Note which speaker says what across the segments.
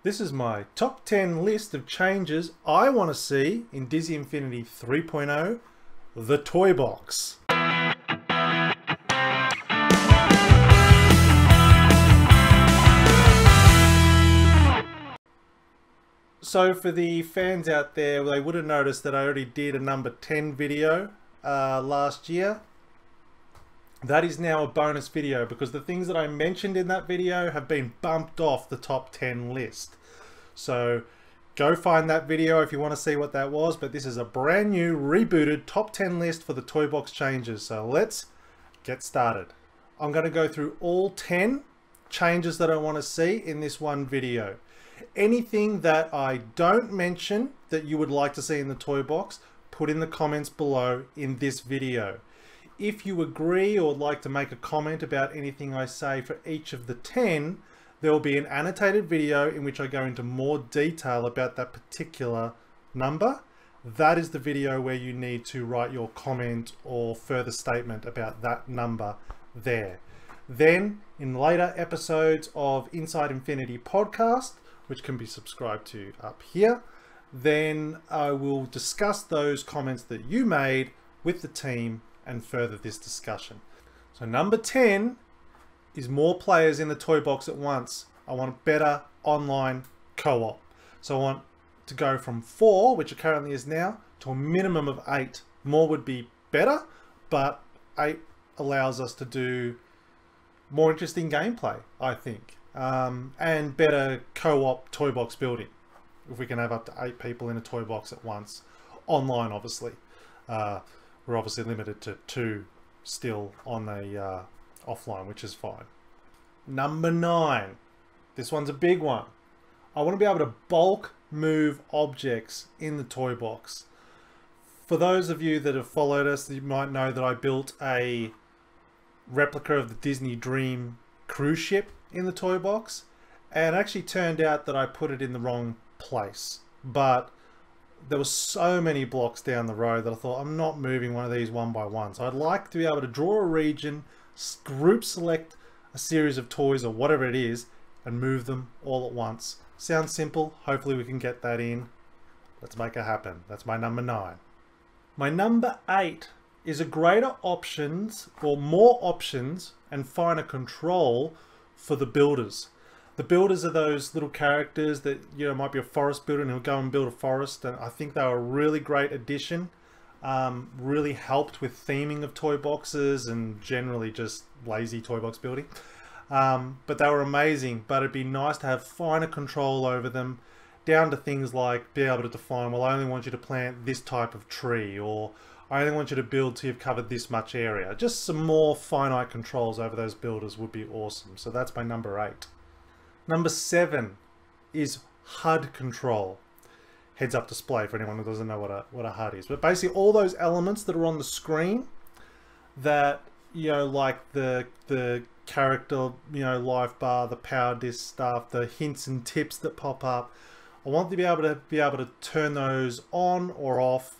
Speaker 1: This is my top 10 list of changes I want to see in Disney Infinity 3.0, the Toy Box. So for the fans out there, they would have noticed that I already did a number 10 video last year. That is now a bonus video because the things that I mentioned in that video have been bumped off the top 10 list. So go find that video if you want to see what that was, but this is a brand new rebooted top 10 list for the Toy Box changes. So let's get started. I'm going to go through all 10 changes that I want to see in this one video. Anything that I don't mention that you would like to see in the Toy Box, put in the comments below in this video. If you agree or would like to make a comment about anything I say for each of the 10, there will be an annotated video in which I go into more detail about that particular number. That is the video where you need to write your comment or further statement about that number there. Then in later episodes of Inside Infinity podcast, which can be subscribed to up here, then I will discuss those comments that you made with the team and further this discussion. So number 10 is more players in the Toy Box at once. I want better online co-op. So I want to go from 4, which it currently is now, to a minimum of 8. More would be better, but 8 allows us to do more interesting gameplay, I think. And better co-op Toy Box building. If we can have up to 8 people in a Toy Box at once. Online, obviously. We're obviously limited to 2 still on a offline, which is fine. Number 9. This one's a big one. I want to be able to bulk move objects in the Toy Box. For those of you that have followed us, you might know that I built a replica of the Disney Dream cruise ship in the Toy Box, and it actually turned out that I put it in the wrong place. But there were so many blocks down the road that I thought, I'm not moving one of these one by one. So I'd like to be able to draw a region, group select a series of toys or whatever it is, and move them all at once. Sounds simple. Hopefully we can get that in. Let's make it happen. That's my number 9. My number 8 is a greater options or more options and finer control for the builders. The builders are those little characters that, you know, might be a forest builder and he'll go and build a forest, and I think they were a really great addition. Really helped with theming of toy boxes and generally just lazy toy box building. But they were amazing, but it'd be nice to have finer control over them, down to things like be able to define, well, I only want you to plant this type of tree, or I only want you to build till you've covered this much area. Just some more finite controls over those builders would be awesome. So that's my number 8. Number 7 is HUD control. Heads up display for anyone who doesn't know what a HUD is. But basically all those elements that are on the screen that, you know, like the character, you know, life bar, the power disc stuff, the hints and tips that pop up. I want to be able to turn those on or off,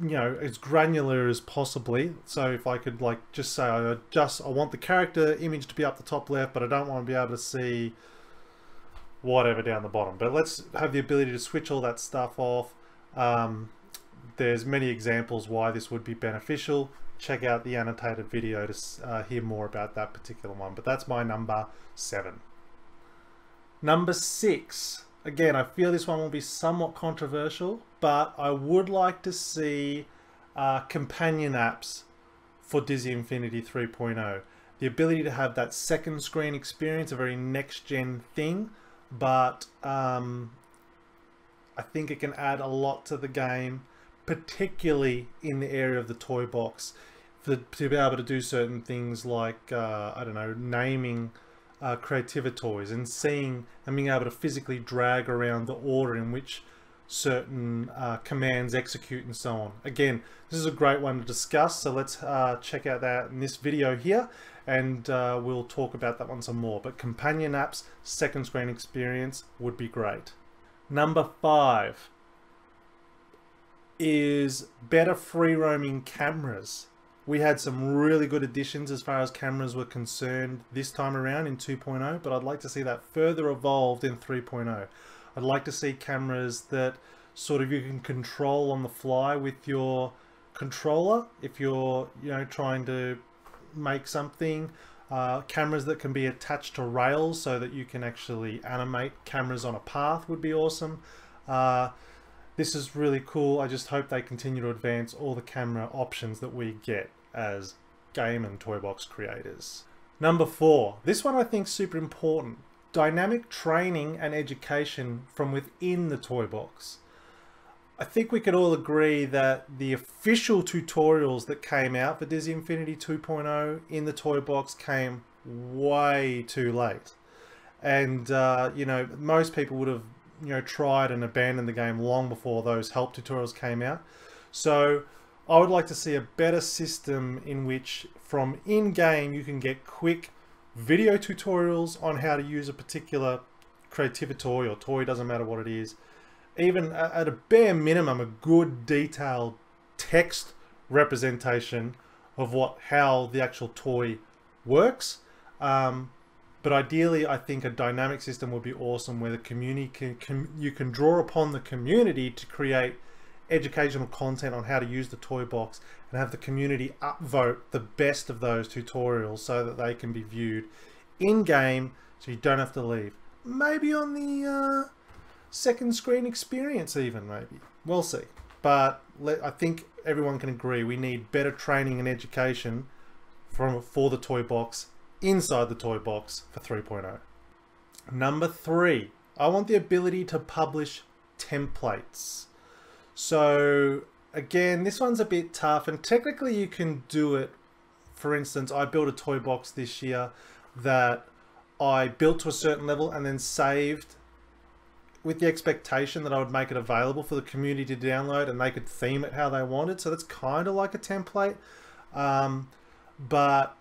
Speaker 1: you know, as granular as possibly. So if I could like just say I want the character image to be up the top left, but I don't want to be able to see whatever down the bottom. But let's have the ability to switch all that stuff off. There's many examples why this would be beneficial. Check out the annotated video to hear more about that particular one. But that's my number 7. Number 6. Again, I feel this one will be somewhat controversial, but I would like to see companion apps for Disney Infinity 3.0. The ability to have that second screen experience, a very next-gen thing, but I think it can add a lot to the game, particularly in the area of the Toy Box, to be able to do certain things like, I don't know, naming Creativitoys and seeing and being able to physically drag around the order in which certain commands execute and so on. Again, this is a great one to discuss, so let's check out that in this video here, and we'll talk about that one some more. But companion apps, second screen experience would be great. Number 5 is better free roaming cameras We had some really good additions as far as cameras were concerned this time around in 2.0, but I'd like to see that further evolved in 3.0. I'd like to see cameras that sort of you can control on the fly with your controller if you're, you know, trying to make something. Cameras that can be attached to rails so that you can actually animate cameras on a path would be awesome. This is really cool. I just hope they continue to advance all the camera options that we get as game and toy box creators. Number 4, this one I think is super important. Dynamic training and education from within the toy box. I think we could all agree that the official tutorials that came out for Disney Infinity 2.0 in the toy box came way too late. And, you know, most people would have, you know, tried and abandoned the game long before those help tutorials came out. So I would like to see a better system in which from in-game you can get quick video tutorials on how to use a particular Creativa toy or toy, doesn't matter what it is. Even at a bare minimum, a good detailed text representation of how the actual toy works. But ideally, I think a dynamic system would be awesome where the community you can draw upon the community to create educational content on how to use the toy box and have the community upvote the best of those tutorials so that they can be viewed in game so you don't have to leave. Maybe on the second screen experience even, maybe. We'll see. But I think everyone can agree we need better training and education for the toy box inside the toy box for 3.0. Number 3, I want the ability to publish templates. So again, this one's a bit tough, and technically you can do it. For instance, I built a toy box this year that I built to a certain level and then saved with the expectation that I would make it available for the community to download and they could theme it how they wanted. So that's kind of like a template, but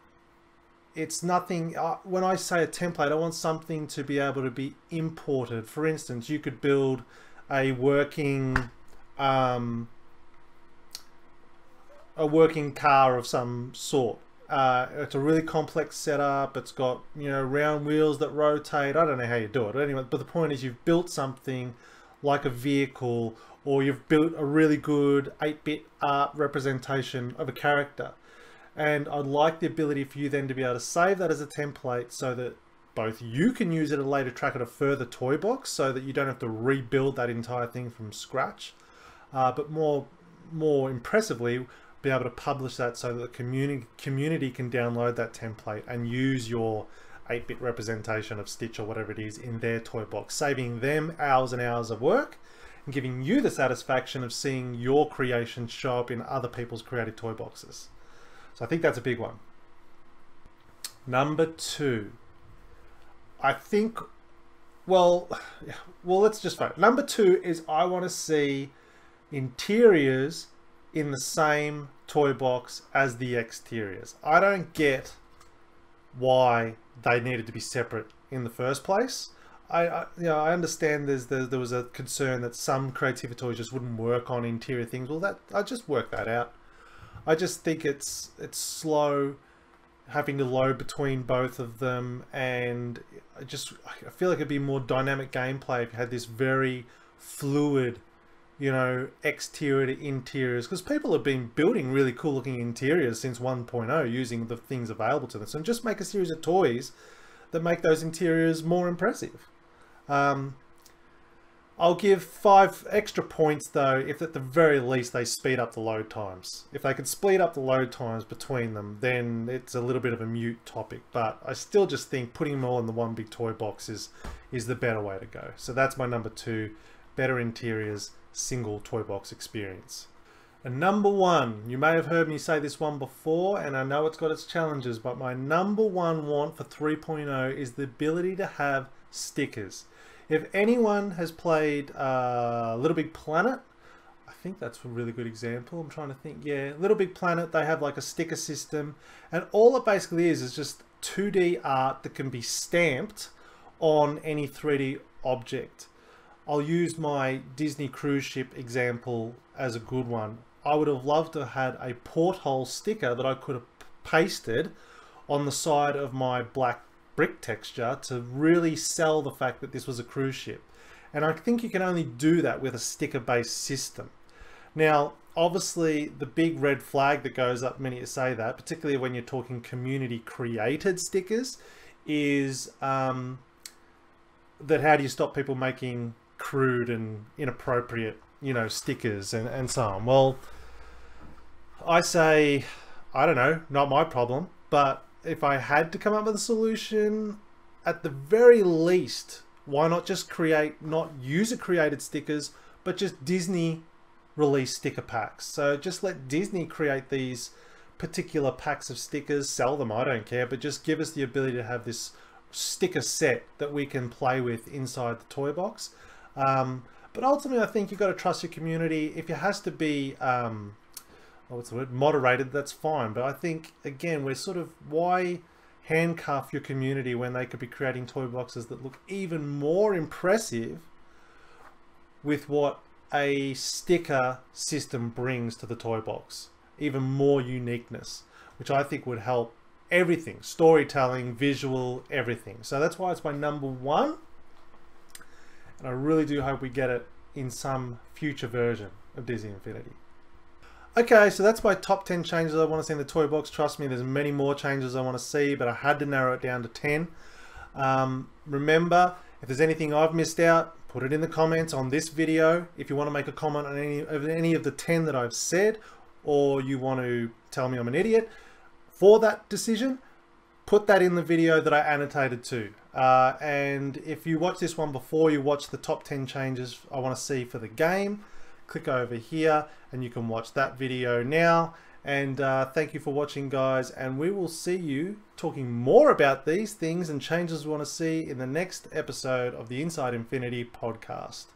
Speaker 1: it's nothing. When I say a template, I want something to be able to be imported. For instance, you could build a working car of some sort. It's a really complex setup. It's got, you know, round wheels that rotate. I don't know how you do it anyway, but the point is you've built something like a vehicle, or you've built a really good 8-bit art representation of a character. And I'd like the ability for you then to be able to save that as a template so that both you can use it at a later track at a further toy box so that you don't have to rebuild that entire thing from scratch. But more impressively, be able to publish that so that the community can download that template and use your 8-bit representation of Stitch or whatever it is in their toy box, saving them hours and hours of work and giving you the satisfaction of seeing your creation show up in other people's creative toy boxes. So I think that's a big one. Number 2, I think, well, let's just vote. Number 2 is I want to see interiors in the same toy box as the exteriors. I don't get why they needed to be separate in the first place. I understand there was a concern that some Creativa toys just wouldn't work on interior things. Well, I just work that out. I just think it's slow having to load between both of them, and I feel like it'd be more dynamic gameplay if you had this very fluid, you know, exterior to interiors, because people have been building really cool looking interiors since 1.0 using the things available to them. So just make a series of toys that make those interiors more impressive. I'll give 5 extra points though if at the very least they speed up the load times. If they could speed up the load times between them, then it's a little bit of a mute topic, but I still just think putting them all in the one big toy box is the better way to go. So that's my number 2, better interiors, single toy box experience. And number 1, you may have heard me say this one before, and I know it's got its challenges, but my number 1 want for 3.0 is the ability to have stickers. If anyone has played Little Big Planet, I think that's a really good example. I'm trying to think. Yeah, Little Big Planet, they have like a sticker system, and all it basically is just 2D art that can be stamped on any 3D object. I'll use my Disney cruise ship example as a good one. I would have loved to have had a porthole sticker that I could have pasted on the side of my black brick texture to really sell the fact that this was a cruise ship. And I think you can only do that with a sticker-based system. Now, obviously, the big red flag that goes up when you say that, particularly when you're talking community-created stickers, is that how do you stop people making crude and inappropriate, you know, stickers and so on? Well, I say, I don't know, not my problem, but if I had to come up with a solution, at the very least, why not just create, not user-created stickers, but just Disney release sticker packs? So just let Disney create these particular packs of stickers, sell them, I don't care, but just give us the ability to have this sticker set that we can play with inside the toy box. But ultimately, I think you've got to trust your community. If it has to be, what's the word, moderated, that's fine. But I think, again, we're sort of, why handcuff your community when they could be creating toy boxes that look even more impressive with what a sticker system brings to the toy box? Even more uniqueness, which I think would help everything, storytelling, visual, everything. So that's why it's my number one. And I really do hope we get it in some future version of Disney Infinity. Okay, so that's my top 10 changes I want to see in the toy box. Trust me, there's many more changes I want to see, but I had to narrow it down to 10. Remember, if there's anything I've missed out, put it in the comments on this video. If you want to make a comment on any of the 10 that I've said, or you want to tell me I'm an idiot for that decision, put that in the video that I annotated to. And if you watch this one before you watch the top 10 changes I want to see for the game, click over here and you can watch that video now. And thank you for watching, guys, and we will see you talking more about these things and changes we want to see in the next episode of the Inside Infinity podcast.